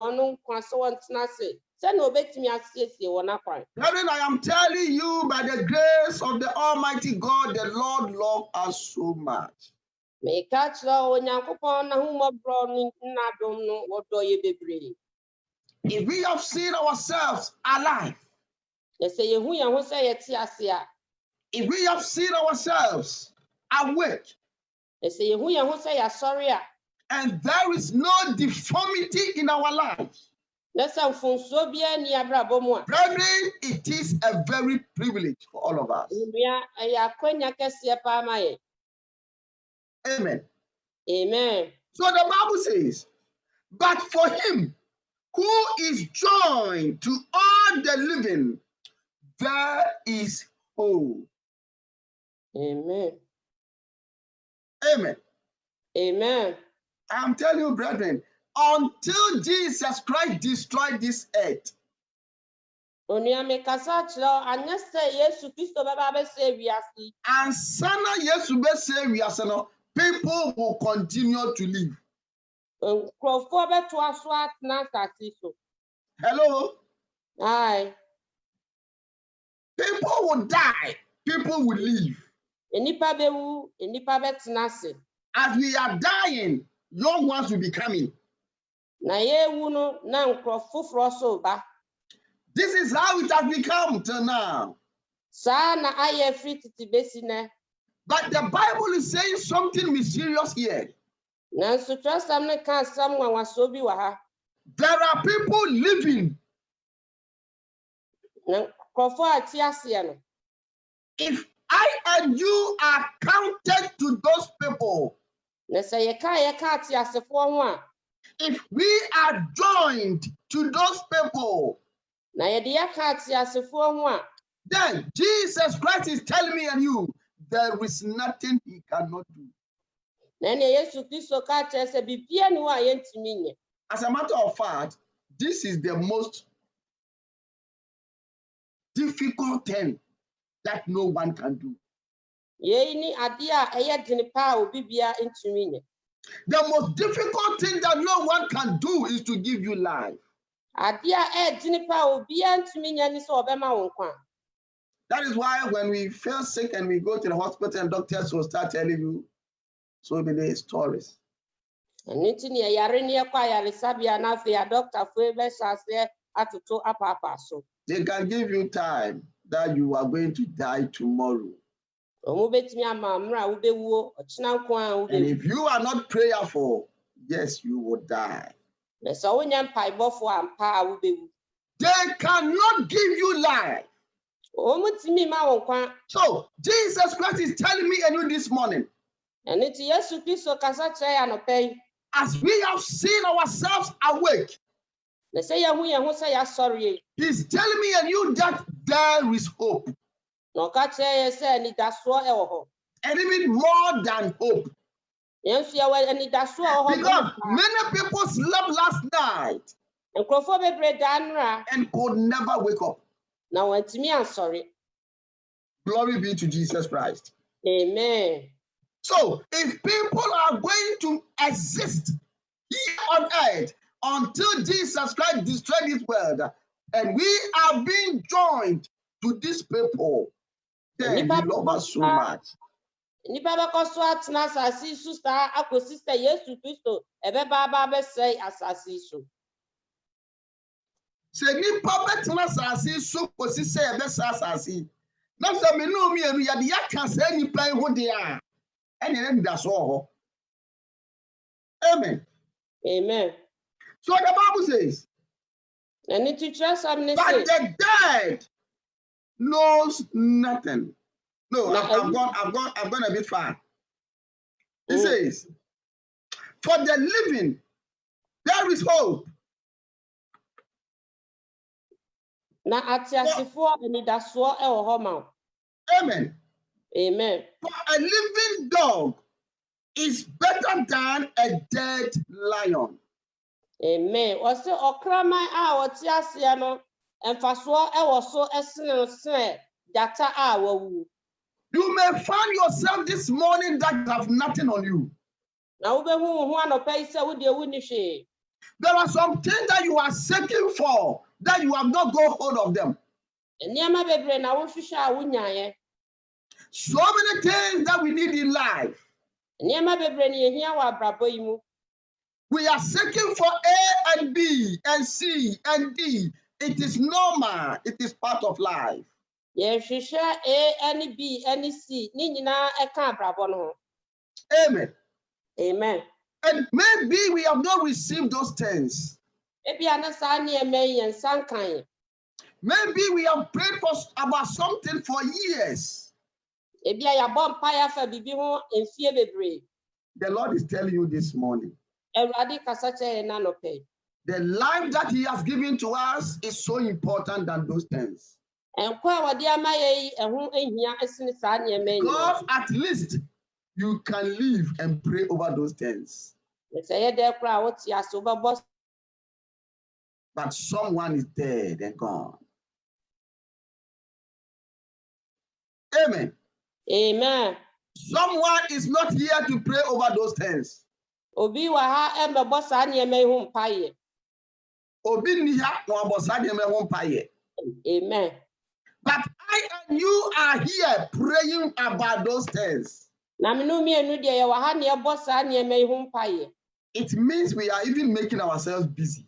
ono kwa so wantena se. Se no betimi asiesie wona kwan. Brethren, I am telling you by the grace of the Almighty God, the Lord loves us so much. Me ka kira onyankopon na humobro ni nadom no wodo ye bebre. If we have seen ourselves alive, Se yehu ye ho se yeti ase a. if we have seen ourselves awake, Se yehu ye ho se ya sori a. and there is no deformity in our lives, Brethren, it is a very privilege for all of us. Amen. Amen. So the Bible says, but for him who is joined to all the living, there is hope. Amen. Amen. Amen. I'm telling you, brethren, until Jesus Christ destroyed this earth, and sana Yesu be say we are no, people will continue to live. Hello? Aye. People will die, people will live. As we are dying, young ones will be coming. This is how it has become till now. But the Bible is saying something mysterious here. There are people living. If I and you are counted to those people, if we are joined to those people, then Jesus Christ is telling me and you, there is nothing he cannot do. As a matter of fact, this is the most difficult thing that no one can do. The most difficult thing that no one can do is to give you life. That is why when we feel sick and we go to the hospital and doctors will start telling you so many stories. They can give you time that you are going to die tomorrow. And if you are not prayerful, yes, you will die. They cannot give you life. So Jesus Christ is telling me and you this morning, as we have seen ourselves awake, he's telling me and you that there is hope. And even more than hope. Because many people slept last night and could never wake up. Glory be to Jesus Christ. Amen. So if people are going to exist here on earth until Jesus Christ destroyed this world, and we are being joined to these people, then he loves us so much. Say nipa betena asase so kosi say ebesa asase na so me no mi enu ya de yaka say nipa ho de a ene da so ho. Amen. Amen. So the Bible says, and it teaches but the dead knows nothing. No, I've gone a bit far. It says, for the living there is hope. Amen. Amen. For a living dog is better than a dead lion. Amen. Also, okraman a wotiasia no emfaso e wo so esene sen data a wawu. You may find yourself this morning that have nothing on you. Na wo behu ho anopai se wo de wu ni hwe. There are some things that you are seeking for that you have not got hold of them. Nneɛma bebree na wohwehwɛ a wonyaeɛ. So many things that we need in life. Nneɛma bebree na yɛhia wɔ abrabɔ yi mu. We are seeking for A and B and C and D. It is normal. It is part of life. Yɛhwehwɛ A ne B ne C ne nyinaa ɛka abrabɔ no ho. Amen. Amen. And maybe we have not received those things. Ebia na saa nneɛma yi yɛn nsa nka yɛn. Maybe we have prayed about something for years. Ebia yɛabɔ mpaeɛ afa biribi ho mfie bebree. The Lord is telling you this morning. Awurade kasa kyerɛ yɛn n'anɔpɛ. The life that He has given to us is so important than those things. Nkwa a wɔde ama yɛn yi ɛho ahia ɛsene saa nneɛma yi. Because at least you can live and pray over those things. Sɛ yɛ dɛ koraa a wote ase wobɛbɔ. But someone is dead and gone. Amen. Amen. Someone is not here to pray over those things. Obi wɔ ha ɛmbɛbɔ saa nneɛma yi ho mpaeɛ. Obi ni ha na ɔbɔ saa nneɛma ho mpaeɛ. Amen. But I and you are here praying about those things. Na menu mienu deɛ yɛwɔ ha na yɛbɔ saa nneɛma yi ho mpaeɛ. It means we are even making ourselves busy.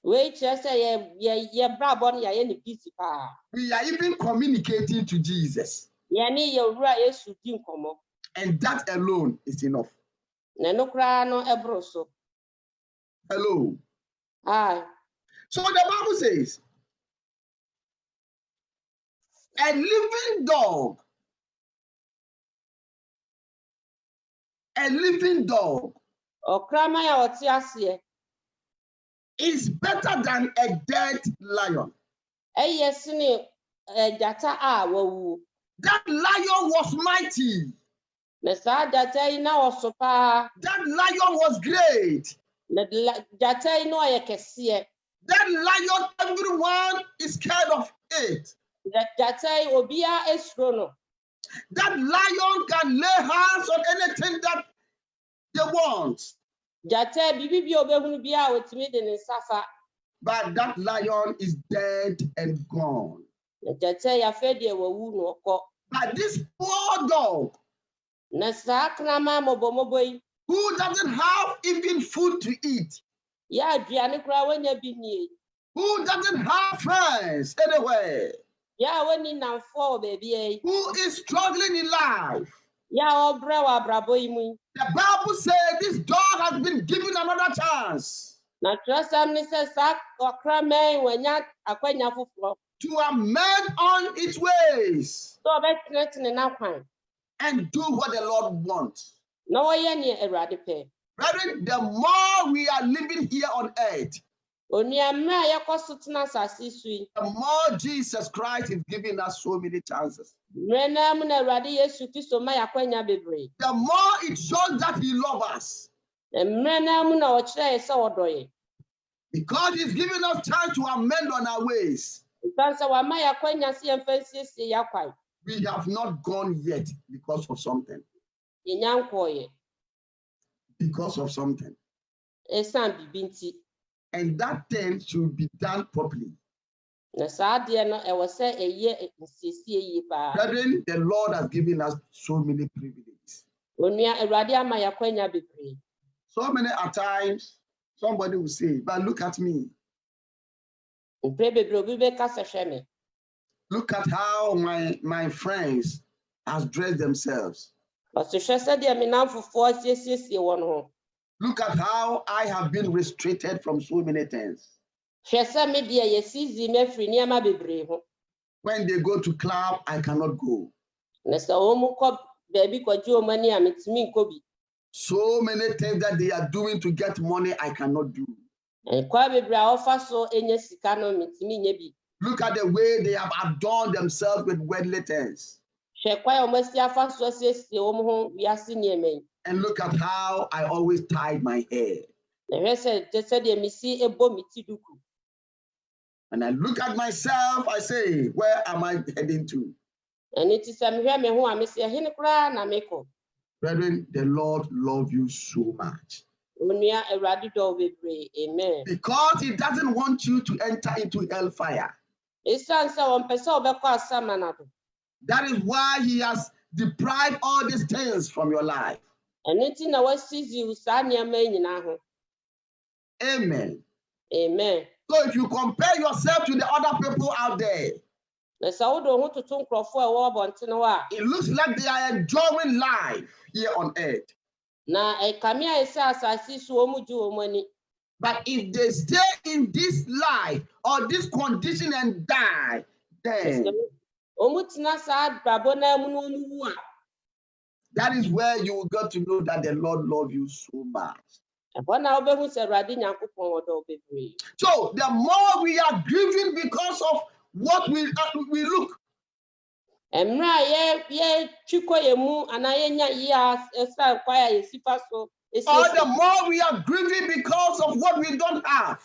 Wei kyerɛ sɛ yɛbrabɔ no yɛayɛ ne busy paa. We are even communicating to Jesus. Yɛne yɛwura Yesu di nkɔmmɔ. And that alone is enough. Na ɛno koraa no ɛboro so. Hello. Hi. So the Bible says, a living dog Ɔkraman a ɔte aseɛ is better than a dead lion. ɛyɛ sene gyata a wawuo. That lion was mighty. Na saa gyata yi na ɔso paa. That lion was great. Na gyata yi na ɔyɛ kɛseɛ. That lion, everyone is scared of it. Gyata yi obiara esuro no. That lion can lay hands on anything that they want. Gyata bibi bi obehunu bi a otimi de ne nsa fa. But that lion is dead and gone. Na gyata yi afɛ deɛ wawu no ɔkɔ. But this poor dog, Na saa kraman mɔbɔmɔbɔ yi. who doesn't have even food to eat, Ya aduane koraa wanya bi nie. who doesn't have friends anywhere, Ya wani namfo wɔ baabi yi. who is struggling in life. Ya ɔbrɛ wɔ abrabɔ yi mu. The Bible says this dog has been given another chance Na kyerɛsɛm ne sɛ saa ɔkraman wanya akwanya foforɔ. to amend on its ways Sɛ ɔbɛtenetene n'akwan. and do what the Lord wants. Na wɔyɛ nea Awurade pɛ. Brethren, the more we are living here on earth, Onua mmerɛ a yɛkɔ so tena asase so yi. the more Jesus Christ is giving us so many chances. Mmerɛ naa mu na Awurade Yesu Kristo ma yɛakwanya bebree. The more it shows that He loves us. Na mmerɛ naa mu na ɔkyerɛ yɛ sɛ ɔdɔ yɛn. Because He's giving us time to amend on our ways. Nsan sɛ wama yɛakwanya sɛ yɛmfa nsiesie yɛakwan. We have not gone yet because of something. Yɛnya nkɔɔyɛ. Because of something. Ɛsan bibi nti. And that thing should be done properly. Na saa adeɛ no ɛwɔ sɛ ɛyɛ nsiesie yie paa. Brethren, the Lord has given us so many privileges. Onua Awurade ama yɛakwanya bebree. So many at times, somebody will say, but look at me. Mpere bebree obi bɛka sɛ hwɛ me. Look at how my friends has dressed themselves. Ɔsehwɛ sɛdeɛ me namfofoɔ asiesie wɔn ho. Look at how I have been restricted from so many things. Hwɛ sɛ me deɛ yɛsizi mɛfiri nneɛma bebree ho. When they go to club, I cannot go. Na sɛ wɔn kɔ baabi kɔgye wɔn ani a metumi nkɔ bi. So many things that they are doing to get money, I cannot do. Nkwa bebree a wɔfa so enya sika no metumi nye bi. Look at the way they have adorned themselves with worldly things. Hwɛ kwa wɔn asi afa so asiesie wɔn ho wiase nneɛma yi. And look at how I always tied my hair. Na hwɛ sɛ sɛdeɛ mesi ebɔ me ti duku. And I look at myself, I say, where am I heading to? Ɛne ti sɛ mehwɛ me ho a mesi ɛhene koraa na mekɔ. Brethren, the Lord loves you so much. Onua Awurade dɔ bebree. Amen. Because he doesn't want you to enter into hellfire. Esan sɛ wɔn pɛ sɛ ɔbɛkɔ asamana do. That is why he has deprived all these things from your life. Ɛno nti na wɔasisi saa nneɛma yi nyinaa ho. Amen. Amen. So if you compare yourself to the other people out there, Na sɛ wode wo ho toto nkurɔfoɔ a ɛwɔ abɔnten hɔ a, it looks like they are enjoying life here on earth. na ɛkame a ɛsɛ asase so wɔn mu gye wɔn ani. But if they stay in this life or this condition and die, then Wɔn mu tena saa abrabɔ na mu na wɔn wu a, that is where you will get to know that the Lord loves you so much. ɛhɔ na wobɛhu sɛ Awurade Nyankopɔn wɔ dɔ wo bebree. So the more we are grieving because of what we look, Mmerɛ a yɛtwi kɔ yɛn mu anaa yɛnya yie a ɛsɛ kwae a yɛsi fa so or the more we are grieving because of what we don't have,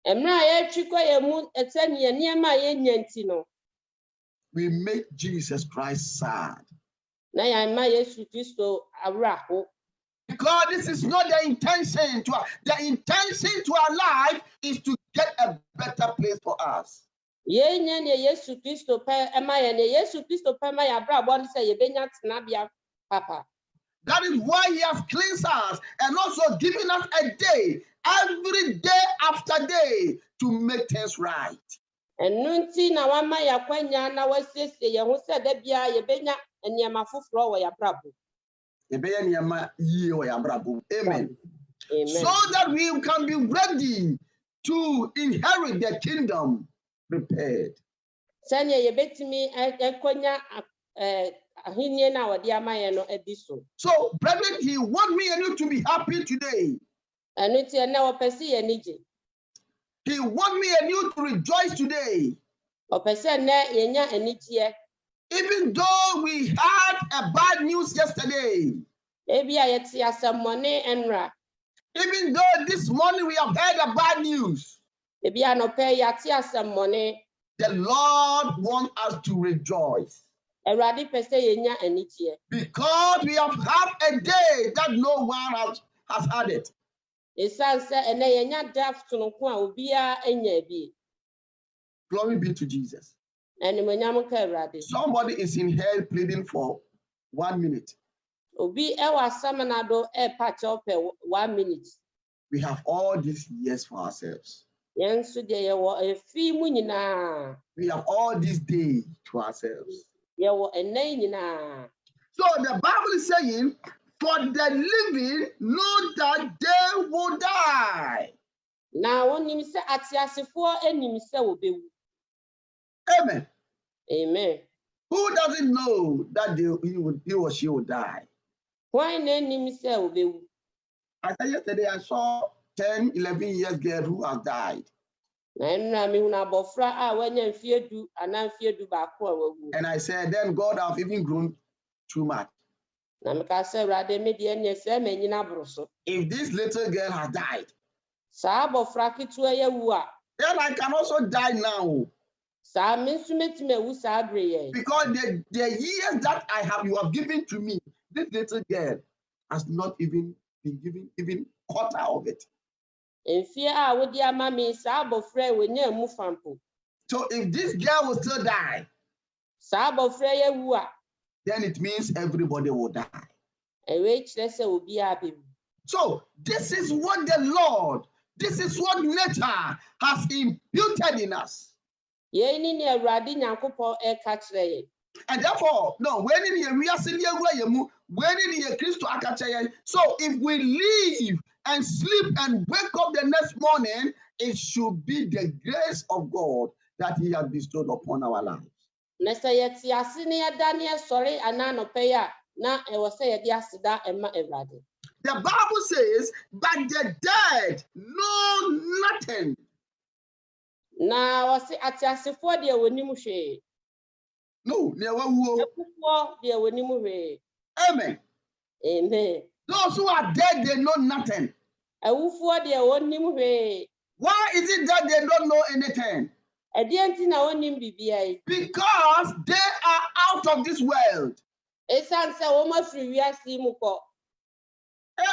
mmerɛ a yɛtwi kɔ yɛn mu ɛsɛ nneɛma a yɛnya nti no, we make Jesus Christ sad. na yɛama Yesu Kristo awerɛho. Because this is not the intention to our life is to get a better place for us. Yɛnya nea Yesu Kristo pɛ ɛma yɛn, nea Yesu Kristo pɛ ma yɛn abrabɔ no sɛ yɛbɛnya tenabea papa. That is why he has cleansed us and also given us a day, every day after day, to make things right. Ɛno nti na wama yɛn akwanya na wasiesie yɛn ho sɛ da biara yɛbɛnya nneɛma foforɔ wɔ yɛn abrabɔ. Amen. Amen. So that we can be ready to inherit the kingdom prepared. Sɛnea yɛbɛtumi ɛkɔnya ahenni na wɔde ama yɛn no adi so. So, brethren, he wants me and you to be happy today. Ɛno nti ɛnna wɔpɛ sɛ yɛn ani gye. He wants me and you to rejoice today. Ɔpɛ sɛ nnɛ yɛnya anigyeɛ. Even though we had a bad news yesterday. Ebi a yɛte asɛmmɔne nnra. Even though this morning we have heard a bad news. Ebi a nɔpɛ yɛate asɛmmɔne. The Lord wants us to rejoice. Awurade pɛ sɛ yɛnya anigyeɛ. Because we have had a day that no one has had it. Esan sɛ ɛnɛ yɛnya da sononko a obiara anya bi. Glory be to Jesus. Animuonyam nka Awurade. Somebody is in hell pleading for 1 minute. Obi ɛwɔ asamana do ɛɛpa kyɛw pɛ 1 minute. We have all these years for ourselves. Yɛn nso deɛ yɛwɔ efi mu nyinaa. We have all these days to ourselves. Yɛwɔ ɛnɛ nyinaa. So the Bible is saying, for the living know that they will die. Na wonim sɛ ateasefoɔ anim sɛ wɔbɛwu. Amen. Amen. Who doesn't know that he or she will die? Hwan na anim sɛ wɔbɛwu? I said yesterday I saw 10, 11 years girl who has died. Na nnura mehunu abɔfra a wanya mfie du anaa mfie du baako a wawu. And I said, then God have even grown too much. Na meka sɛ Awurade me deɛ nyɛ sɛ manyina boro so. If this little girl has died, Saa abɔfra ketewa yɛ wu a. then I can also die now. Saa me nso metumi awu saa bere yɛ. Because the years that you have given to me, this little girl has not even been given even quarter of it. Mfie a wodi ama me saa abɔfra wanya mu fampo. So if this girl will still die, saa abɔfra yɛ wu a. Then it means everybody will die. Ɛwɛ kyerɛ sɛ obiara bɛwu. So this is what the Lord, this is what nature has imputed in us. Yɛn ni Awurade Nyankopɔn ɛka kyerɛ yɛn. And therefore, no, when we are sitting here, when in Christo akachaye. So if we leave and sleep and wake up the next morning, it should be the grace of God that He has bestowed upon our lives. Na sɛ yɛte ase ne yɛda ne yɛsɔre anaa nɔpɛ yi a, na ɛwɔ sɛ yɛde aseda ɛma Awurade. The Bible says, but the dead know nothing. Na wɔse ateasefoɔ deɛ wɔnim hwee. No, Ɛkufoɔ deɛ wɔnim hwee. Amen. Amen. Those who are dead, they know nothing. Awufoɔ deɛ wɔnim hwee. Why is it that they don't know anything? Ɛdeɛ nti na wɔnim biribiara yi. Because they are out of this world. Ɛsiane sɛ wɔn afiri wiase mu kɔ.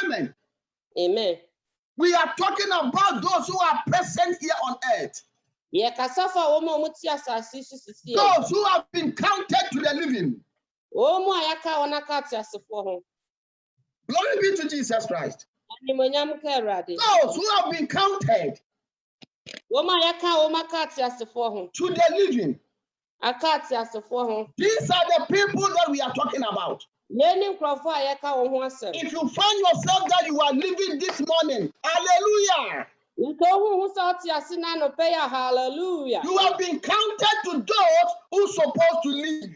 Amen. Amen. We are talking about those who are present here on earth. Those who have been counted to the living. Glory be to Jesus Christ. Those who have been counted to the living. These are the people that we are talking about. If you find yourself that you are living this morning, hallelujah. You have been counted to those who are supposed to live.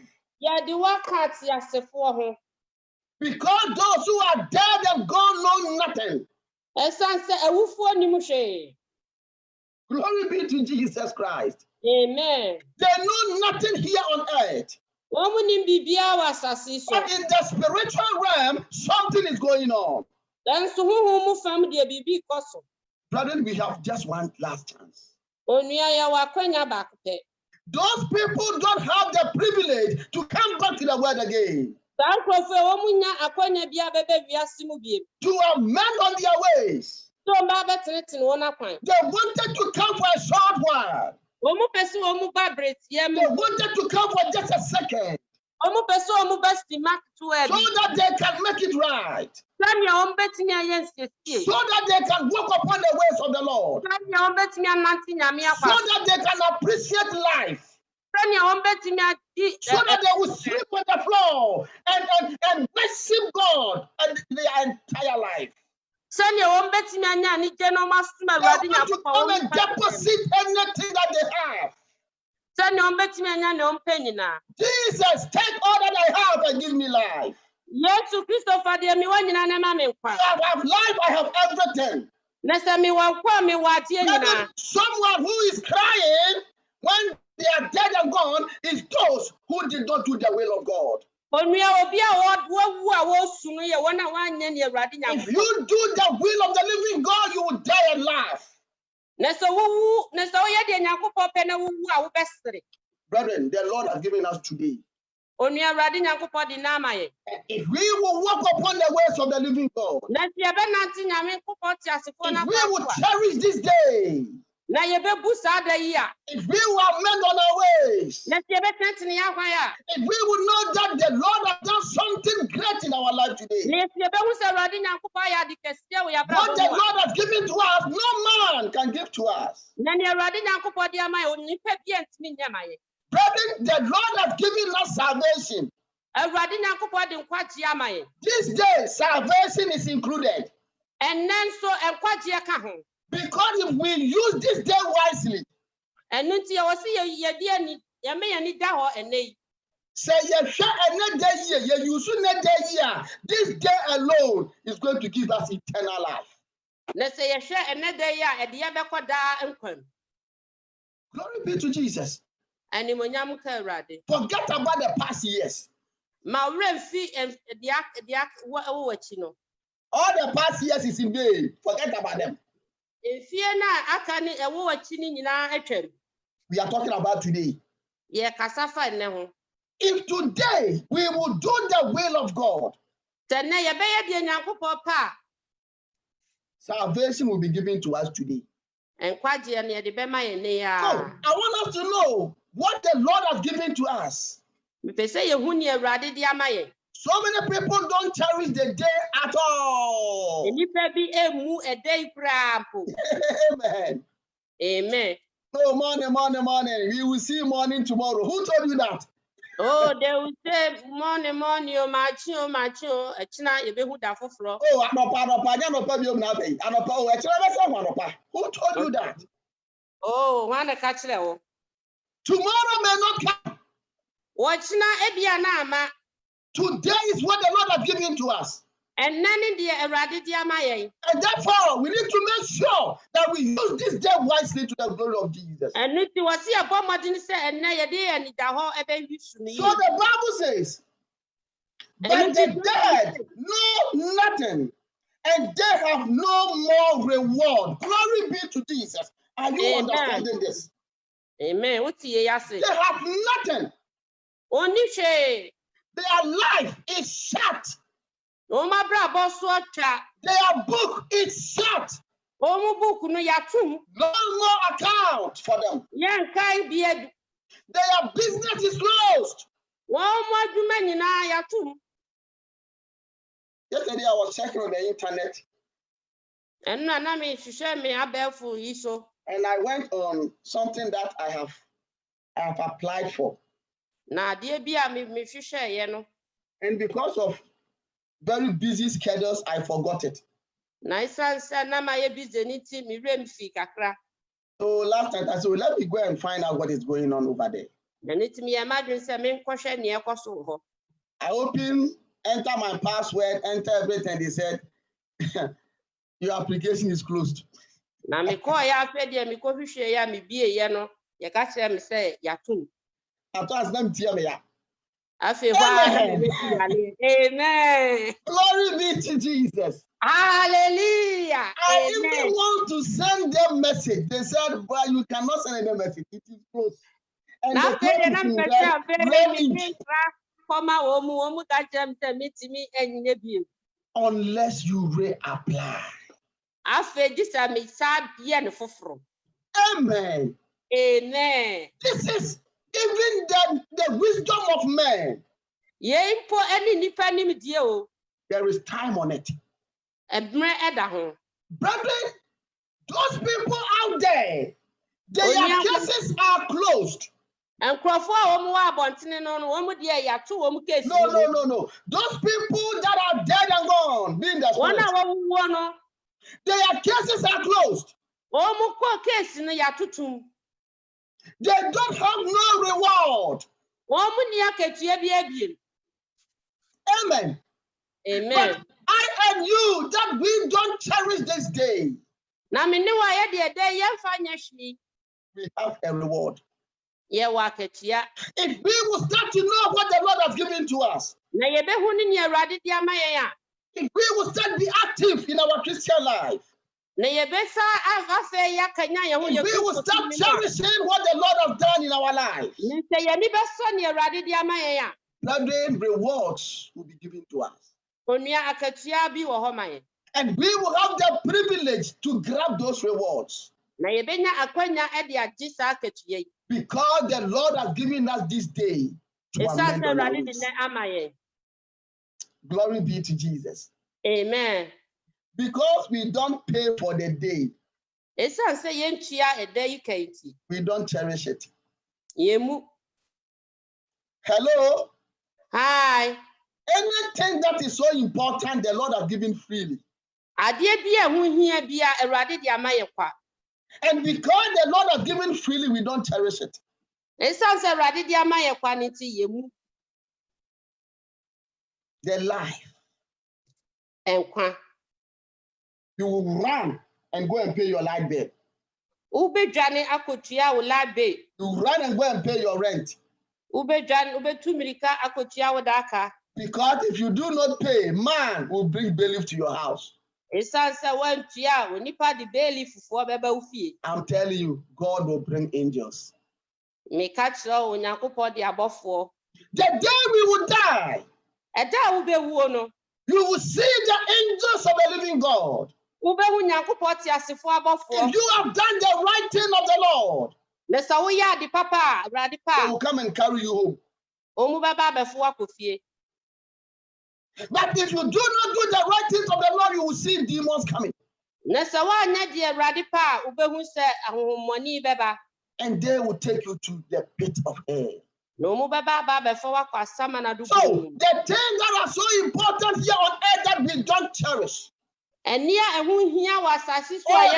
Because those who are dead and gone know nothing. Glory be to Jesus Christ. Amen. They know nothing here on earth. But in the spiritual realm, something is going on. Brethren, we have just one last chance. Those people don't have the privilege to come back to the word again. To amend on their ways. They wanted to come for a short while. They wanted to come for just a second. So that they can make it right. So that they can walk upon the ways of the Lord. So that they can appreciate life. So that they will sleep on the floor and worship God and their entire life. They want to come and deposit anything that they have. Jesus, take all that I have and give me life. I have life, I have everything. Someone who is crying when they are dead and gone is those who did not do the will of God. If you do the will of the living God, you will die and laugh. Brethren, the Lord has given us today. If we will walk upon the ways of the living God, if we will cherish this day, if we will amend on our ways, if we will know that the Lord has done something great in our life today, what the Lord has given to us, no man can give to us. Brethren, the Lord has given us salvation. This day, salvation is included. Because if we use this day wisely, this day alone is going to give us eternal life. Glory be to Jesus. Forget about the past years. All the past years is in vain. Forget about them. We are talking about today. If today we will do the will of God, salvation will be given to us today. So I want us to know what the Lord has given to us. So many people don't cherish the day at all. Amen. Amen. Oh, morning. We will see morning tomorrow. Who told you that? Oh, they will say morning, oh, macho. Oh, who told you that? Oh, one catch level. Tomorrow may not come. Today is what the Lord has given to us. And therefore, we need to make sure that we use this day wisely to the glory of Jesus. So the Bible says, but the dead know nothing, and they have no more reward. Glory be to Jesus. Are you understanding this? Amen. They have nothing. Their life is shut. Their book is shut. Omu book no yatum. No more account for them. Yan kai bie. Their business is closed. One more woman in yatum. Yesterday I was checking on the internet. And na me share me abelful iso. And I went on something that I have applied for. Na die bia me share ye no. And because of very busy schedules, I forgot it. Na isan say na my busy niti mi rem fi kakra. So last night I said, well, let me go and find out what is going on over there. Na niti mi imagine say me nkwohwe ne ekoso ho. I opened, enter my password, enter everything. They said, your application is closed. Na me call ya afi de me ko hwehwe ya me bie ye no. Ye ka kire me say yatum. After I them tear me ya. Amen. Glory be to Jesus. Hallelujah. I even want to send them message. They said, well, you cannot send them message. It is closed. And the unless you reapply. Amen. Amen. This is even the wisdom of man. There is time on it. Brethren, those people out there, their cases are closed. And No. Those people that are dead and gone, being the spirit, their cases are closed. They don't have no reward. Amen. Amen. But I and you, that we don't cherish this day, we have a reward. If we will start to know what the Lord has given to us, if we will start to be active in our Christian life, if we will start cherishing what the Lord has done in our lives, then rewards will be given to us. And we will have the privilege to grab those rewards. Because the Lord has given us this day to amend our ways. Glory be to Jesus. Amen. Because we don't pay for the day, we don't cherish it. Hello? Hi. Anything that is so important, the Lord has given freely. And because the Lord has given freely, we don't cherish it. The life. You will run and go and pay your light bill. You run and go and pay your rent. Because if you do not pay, man will bring bailiff to your house. I'm telling you, God will bring angels. The day we will die, you will see the angels of the living God. If you have done the right thing of the Lord, they will come and carry you home. But if you do not do the right things of the Lord, you will see demons coming. And they will take you to the pit of hell. So the things that are so important here on earth that we don't cherish. Oh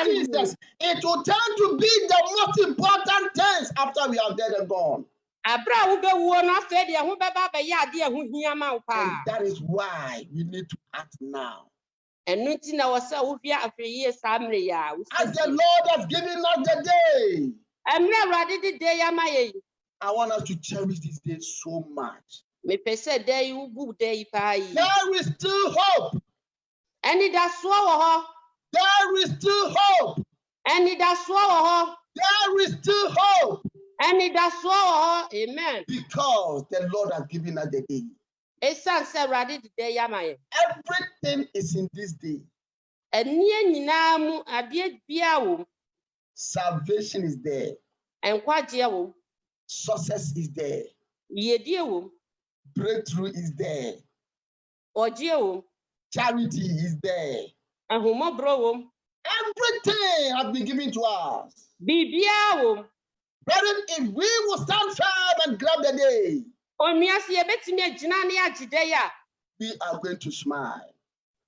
Jesus, it will turn to be the most important things after we are dead and gone. And that is why we need to act now. As the Lord has given us the day, I want us to cherish this day so much. There is still hope. There is still hope. There is still hope. Amen. Because the Lord has given us the day. Everything is in this day. Enie nyinaa mu adeɛ bia wo. Salvation is there. Enkwagye wo. Success is there. Yedie wo. Breakthrough is there. Ogye wo. Charity is there. Ahumobro wo. Everything has been given to us. Bibia wo. Brethren, if we will stand firm and grab the day, Onuase yebetimi agina ne agide ya. we are going to smile.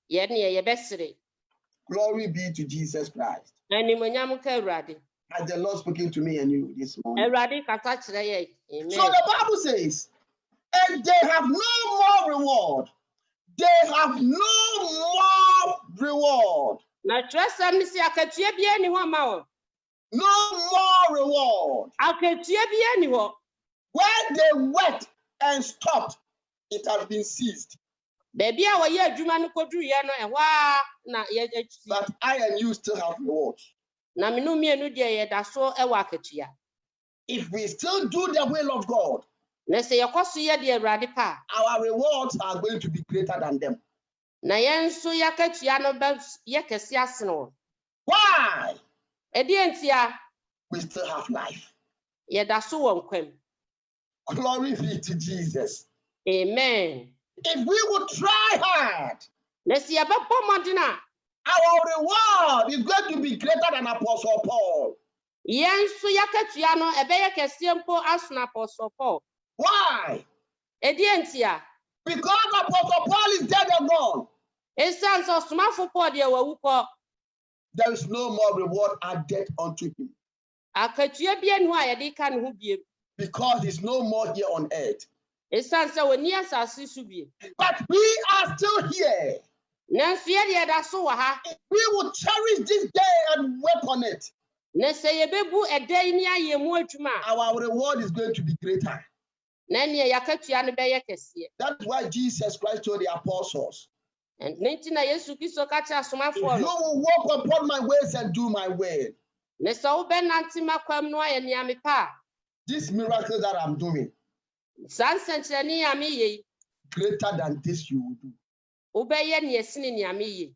Ye ne yebesere. Glory be to Jesus Christ. Animonyam ka Awurade. Has the Lord spoken to me and you this morning? Awurade kata kire ye. Amen. So the Bible says, and they have no more reward. They have no more reward. Na trusam ni si akatua bia ni ho ma wo. No more reward. Akatua bia ni ho. Where they worked and stopped, it has been seized. Baby a wo ye adwuma no koduru ye no ehwa na ye atsi. But I and you still have rewards. Na menu mienu de ye da so ewa akatua. If we still do the will of God, Na se yekoso ye de Awurade pa. our rewards are going to be greater than them. Na yen so yakatua no ba ye kese asene. Why? Edi entia We still have life. ye da so won kwam. Glory be to Jesus. Amen. If we would try hard, Na se ye ba pomodina. our reward is going to be greater than Apostle Paul. Yen so yakatua no ebe ye kese mpo asuna Apostle Paul. Why? Edi entia Because Apostle Paul is dead and gone. esan so somafo Paul de wawu ko. There is no more reward added unto him. Akatua bia ni ho a ye de ka ne ho biem. Because he's no more here on earth. Esan so woni asase su biem. But we are still here. Na so ye de da so wa ha. We will cherish this day and work on it. Na se ye bebu edai ni ayemu adwuma. Our reward is going to be greater. Na ne yakatua no be ye kese. That's why Jesus Christ told the apostles, And nentina Yesu Kristo ka cha if somafo you no. will walk upon my ways and do my will, Na so wo be nanti makwam no aye nia me pa. these miracles that I'm doing, Sansenchre ni ya me ye. greater than this you will do. Wo be ye ne esini ni me ye.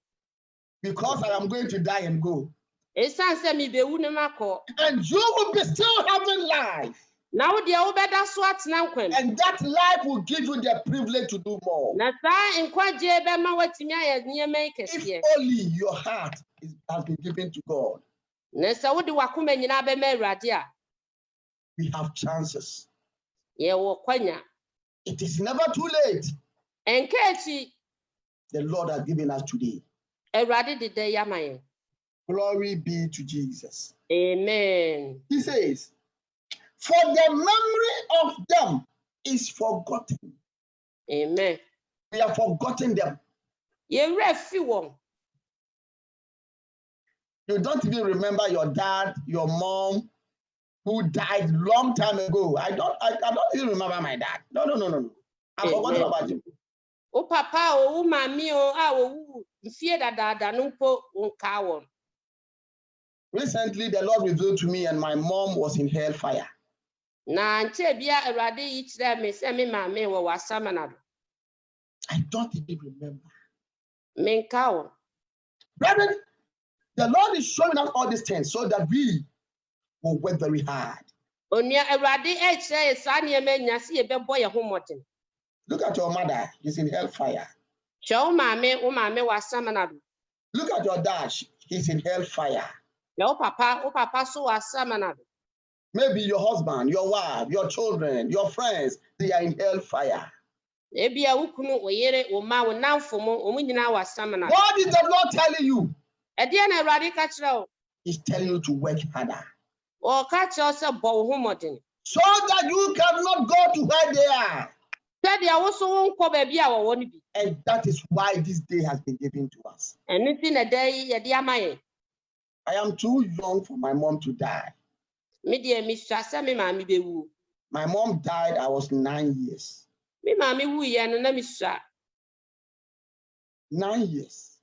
Because I am going to die and go. Esan se mi be wu ne makọ. And you will be still having life. Na wo de wo be da so atena nkwam. And that life will give you the privilege to do more. Na sa nkwaje be ma watimi aye niema If kese. only your heart has been given to God, Na sa wo de wakoma nyina be ma Awurade a. we have chances. Ye wo kwanya. It is never too late. Enka echi The Lord has given us today. Awurade de de yamaye. Glory be to Jesus. Amen. He says, for the memory of them is forgotten. Amen. We have forgotten them. Ye refi won. You don't even remember your dad, your mom, who died long time ago. I don't even remember my dad. No. I've forgotten about him. O papa o mami o a o mfie dada no mpo nka won. Recently, the Lord revealed to me, and my mom was in hellfire. Na nche bia Awurade yi kire me se me mami wo wasama na do. I don't even remember. Me nka won. Brethren, the Lord is showing us all these things so that we will work very hard. Onua Awurade e kire sa ne me nya se ye bebo ye homoden. Look at your mother, he's in hellfire. Cho mami wasama na do. Look at your dad, he's in hellfire. O papa so wasama na do. Maybe your husband, your wife, your children, your friends, they are in hellfire. Ebia wukunu oyere o ma wo namfo mo o nyina wasama na. What is the Lord telling you? E de na Awurade ka kire o. He's telling you to work harder. O ka kire se bo wo homoden. So that you cannot go to where they are. Said ya wo so won ko ba bia wo ni bi. And that is why this day has been given to us. Eni na dai ye de amaye. I am too young for my mom to die. Me de mi swa se me ma mi be wu. My mom died, I was 9 years. Me ma mi wu ye no na mi swa. 9 years.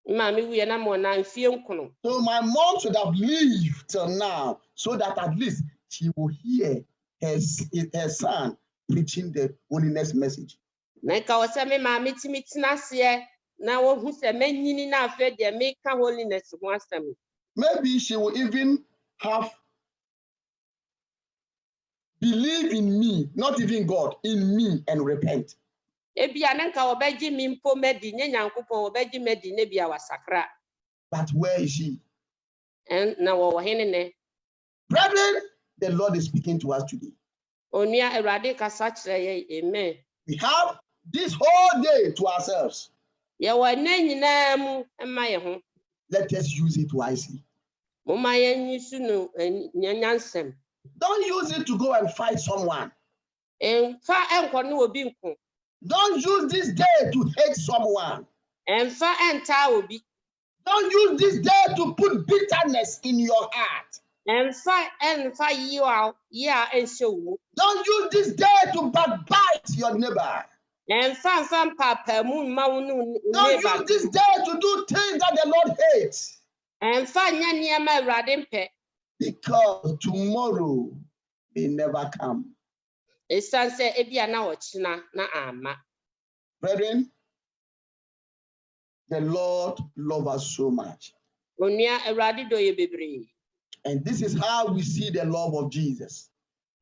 Me ma mi wu ye na mo na mfie nkono. So my mom should have lived till now so that at least she will hear her son preaching the holiness message. Na ka wo se me ma mi timi tina se na wohu se manyini na afa de meka holiness ho asem. Maybe she will even have believe in me, not even God, in me, and repent. Ebia na nka obeji mi mpo medi nye Nyankopon obeji medi ne bia wasakra. But where is she? En na wo hene ne. Brethren, the Lord is speaking to us today. Onua Awurade kasa kire ye. Amen. We have this whole day to ourselves. Ye wo na nyina mu ema ye ho. Let us use it wisely. Moma ye nyisu no nyansem. Don't use it to go and fight someone. Emfa enko ne obi nko. Don't use this day to hate someone. Emfa enta obi. Don't use this day to put bitterness in your heart. Emfa ya enshowu. Don't use this day to backbite your neighbor. Emfa papa mu mawunu. Don't use this day to do things that the Lord hates. Emfa nya niema Awurade mpe. Because tomorrow may never come. Esanse ebia na ochina na ama. Brethren, the Lord loves us so much. Onua Awurade do ye bebre. And this is how we see the love of Jesus.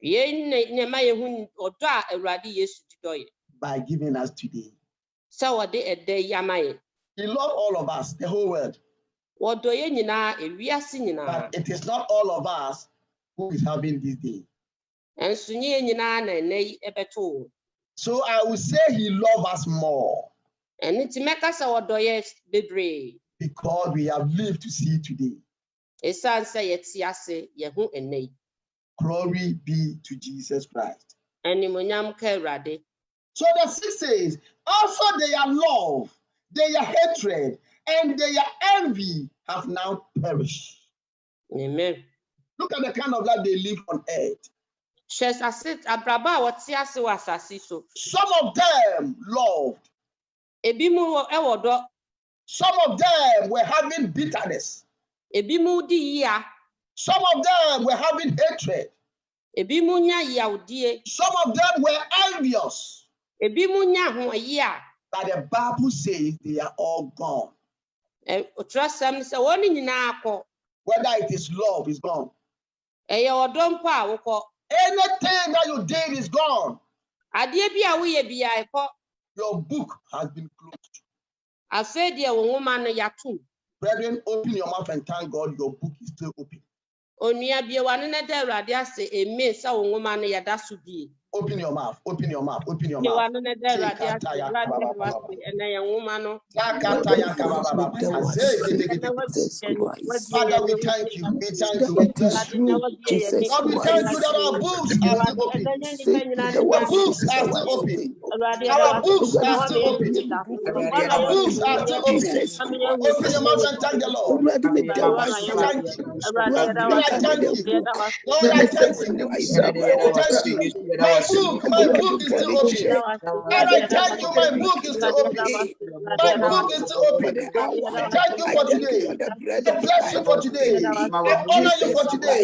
Ye ne ma ye hu odo a Awurade Yesu do ye. By giving us today. So wode ede yamaye. He loves all of us, the whole world. Wodo ye nyina ewiase nyina. But it is not all of us who is having this day. Enso nye nyina na nei ebeto. So I will say he loves us more. Eni ti meka se wodo ye bebre. Because we have lived to see today. Esanse ye ti ase ye hu enei. Glory be to Jesus Christ. Eni monyam ka Awurade. So the 6 says, also their love, their hatred, and their envy have now perished. Amen. Look at the kind of life they live on earth. Shes asit abraba woti ase wasasi so. Some of them loved. Ebi mu ewodo. Some of them were having bitterness. Ebi mu di ya. Some of them were having hatred. Ebi mu nya yaudie. Some of them were envious. Ebi mu nya ho ya. But the Bible says they are all gone. Otrasam se woni nyina akọ. Whether it is love is gone. Eye odo mpo a wokọ. Anything that you did is gone. Ade bia wo ye bia ekọ. Your book has been closed. Afa de wo nwoma no yato. Brethren, open your mouth and thank God your book is still open. Onua bia wano na da Awurade ase eme sa wo nwoma no yada so bie. Open your mouth, open your mouth, open your mouth. Wano na da Awurade ase Awurade wase ena ye nwoma no. Father, we thank you. We thank you. God, we thank you that our books are still open. Our books are still open. Our books are still open. Our books are still open. Open your mouth and thank the Lord. Thank you. Lord, I thank you. Lord, I thank you. My book is still open. Lord, I thank you. My book is still open. My book is still open. Thank you for today. I bless you for today. I honor you for today.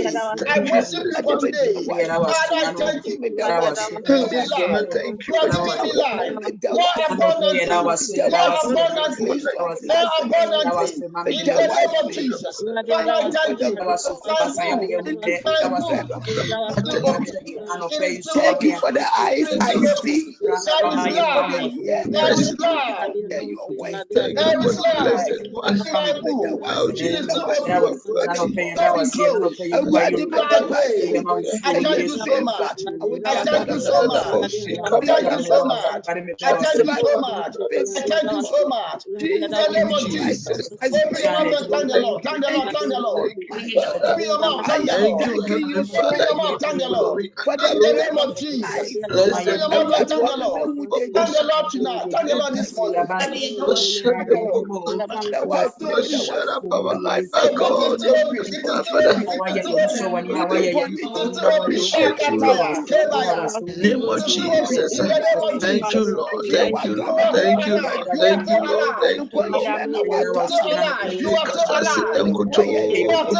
I worship you for today. Father, I thank you. You are giving me life. You are giving me life. More abundantly. More abundantly. More abundantly. In the name of Jesus. Father, I thank you. Thank you for the eyes I see. There is life. There is life. My book. I thank you so much. I thank you so much. I thank you so much. I thank you so much. I thank you so much. In the name of Jesus. Open your mouth and thank the Lord. Thank the Lord. Thank the Lord. Open your mouth. Thank the Lord. Open your mouth. Thank the Lord. In the name of Jesus. Open your mouth and thank the Lord. Thank the Lord tonight. Thank the Lord this morning. Name of Jesus. Thank you, Lord. Thank you, Lord. Thank you, Lord. Thank you, Lord. Thank you, Lord. You are still alive. You are still alive.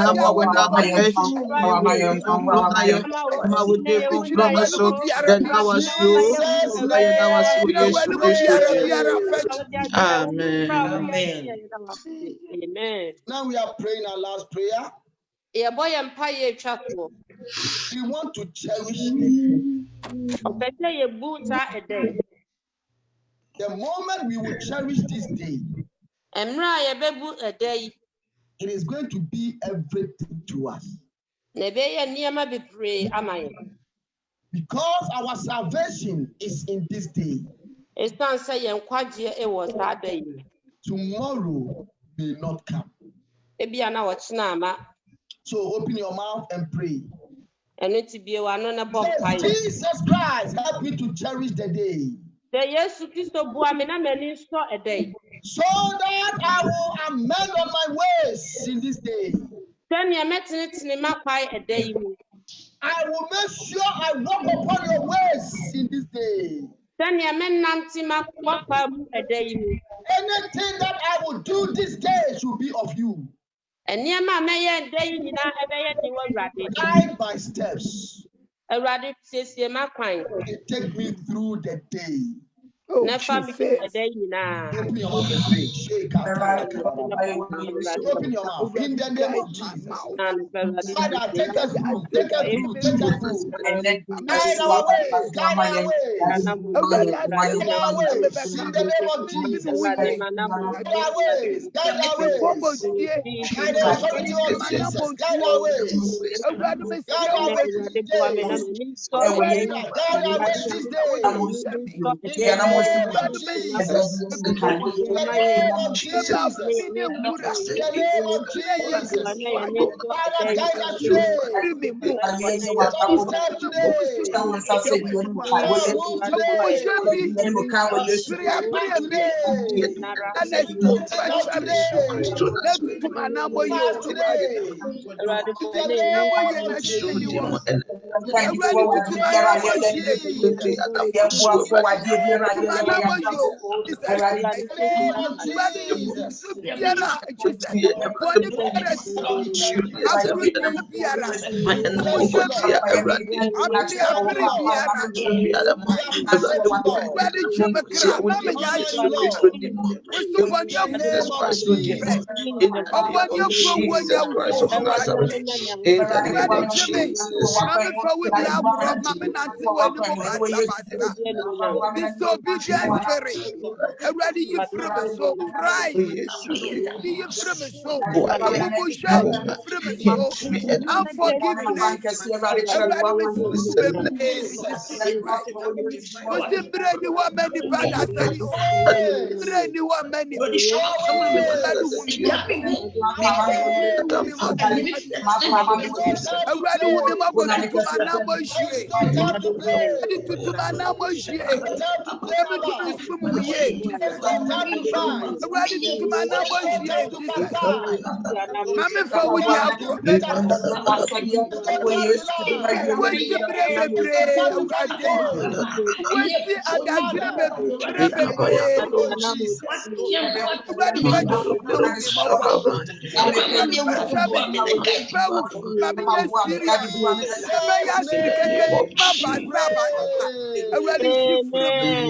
na ma we na ma pe ma ye ma we de bo from so then our show na ye na was so Yesu Kristo amen. Amen. Now we are praying our last prayer. Yeah, boy, and pie chapel. We want to cherish the day. The moment we will cherish this day, it is going to be everything to us. Because our salvation is in this day. Tomorrow may not come. So open your mouth and pray. Say, Jesus Christ, help me to cherish the day. So that I will amend on my ways in this day. I will make sure I walk upon your ways in this day. Anything that I will do this day should be of you. Guide my steps. Take me through the day. Oh, Never be Jesus. a day now. Open your mouth and pray. Shake out. Open your mouth in the name Guide of my Jesus. mouth. Father, take us through, Say take us that through, me take us through. through. Guide our ways, guide our ways, Awurade ase guide our na me ways bɛka in the ho. name of Me ne wo Jesus. yɛ. Guide our ways, guide our Me bɔbɔ ways. die. By the authority Awurade of ma na Jesus, mo guide ntuo. our ways. Awurade Guide mesrɛ wo our ways bebree. this day. Awurade Hallelujah. Guide our ways this na wo day. nhyehyɛ me. In the name of Awurade mesrɛ wo Jesus. bebree. In the name of Sɛ Jesus. m'afomi ne nwura. In the name of Na yɛ Jesus. nsuado. Father, guide us Firi today. me mu. Let us step Me nkɔm so today. yɛ w'adwuma. Let us move Amumɔyɛ bi. today. Let us Bere move abere bi. today. Ɛna Step bɛtwa me. today. Na tutum anammɔ yie o. Start Awurade. today. In the Anammɔ name yie na of hwehwɛ ni wɔ. Jesus. Awurade tutum anammɔ yie. Jesus. Tutum anammɔ yie o. Jesus In Christ. the name of Awurade Jesus. nsu biara Jesus. Bɔne biara ti. Aburudi biara. Thank you, Mumuhyɛ Lord. biara. Abere Thank you, abere Lord. biara. Jesus We Christ. appreciate you, Lord. Awurade gye me kra. Ma We me nya honor you, nhwɛ. Lord. Wosu In the bɔnefoɔ name of pɛ. Jesus. Ɔbɔnefoɔ wuo nya wuo. Awurade. Awurade gye me. Jesus. Ma me fa wo di aborɔ. Ma me nante w'anim basa. Disobedient spirit. Awurade yi firi me so. Pride. Yi firi me so. Amumuyɛ yi firi me so. Unforgiveness. Awurade me si wo bebree. Jesus Jesus. Christ. Wosi mbere ni hɔ ma nipa da asɛre o. Mbere ni hɔ ma ni mu. Awurade hu mi Always. mmɔbɔ. Awurade hu mi mmɔbɔ. It's no time to Awurade hu mi play. mmɔbɔ tutu ma n'amɔ It's yie. no time to Awurade play. tutu ma n'amɔ It's yie. no time to play Ɛmi tu mi around. sum wo yie. It's Jesus no Christ. time to fight. Awurade tutu ma n'amɔ It's no yie. time to Jesus Christ. backbite. Mame It's fa no wo di time to agorɔ. keep Mɛ bitterness. It's no time to lie. wosi bere It's no bebree. time to Awurade. complain. Wosi adagiri Father, bebree in the bebree. name of Jesus. Awurade fa nhyɛ wo mi mmɔbɔ. Awurade fa nhyɛ me. Fa wo ma me nyɛ serious. Ɛbɛyɛ asiri keke ma basa basa. Awurade hyi firi me.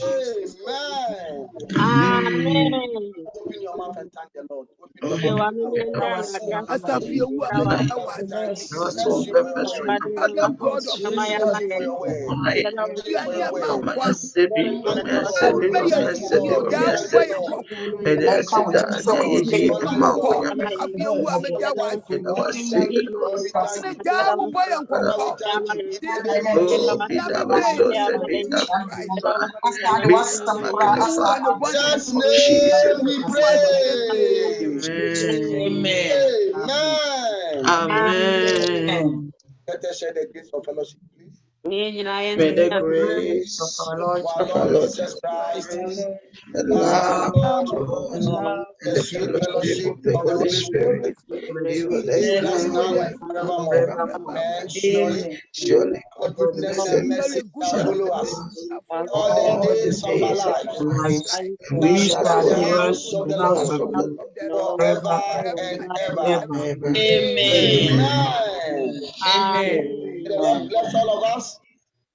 Amen. Amen. Open your mouth and thank the Lord. Open your mouth. Asafo ewu a mɛda wo ase. Bless you for your word. Father God of We heaven. bless you for your word. Thank you for Aduane your ama word. nkwa. Thank you, Awurade Lord. bɛyɛ Thank you, tuntum o. Lord. Daa Thank wobɔ you, yɛn Lord. kɔkɔ. For that is Kɔkɔ. all. Afei ewu a mɛda wo Father, ase. we thank you. Lord, we thank Ene you. daa wobɔ yɛn Father, we kɔkɔ. thank you. In the name of Dee Jesus. nyame bɛyɛ Jesus Christ. Ewu wɔ ne bɔne Jesus' so. name we Wo ase pray. bebree. Amen. Amen. Let us share the grace of fellowship, please. May the grace For our of our Lord Lord Jesus Jesus Christ, Christ, the the love of love God, of God, the and the sweet fellowship fellowship of the of the Holy Holy Spirit Spirit Holy Spirit. be with us be with Be us now with now us and now and forevermore. forevermore. forevermore. And surely Surely, God's goodness goodness and and mercy Surely mercy shall shall goodness follow and follow us mercy us shall follow all the all the days of our days of lives. our lives, us. and We we shall shall dwell in the dwell house of in the the house Lord of the Of Lord the Lord forever forever and and ever. forever ever. and ever. Amen. Amen. Amen. May the Lord Amen. bless all of us.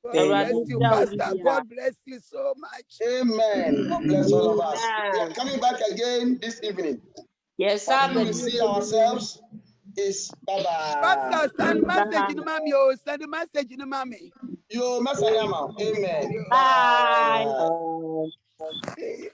God bless you, Pastor. Amen. God bless you so much. Amen. God bless all of us. We are Amen. coming back again this evening. Yes, But sir. we will see ourselves is bye Pastor, bye. send message Bye. in mommy. Oh, send a message in mommy. Yo, Masanyama. Amen. Yo. Bye. Bye. Hey.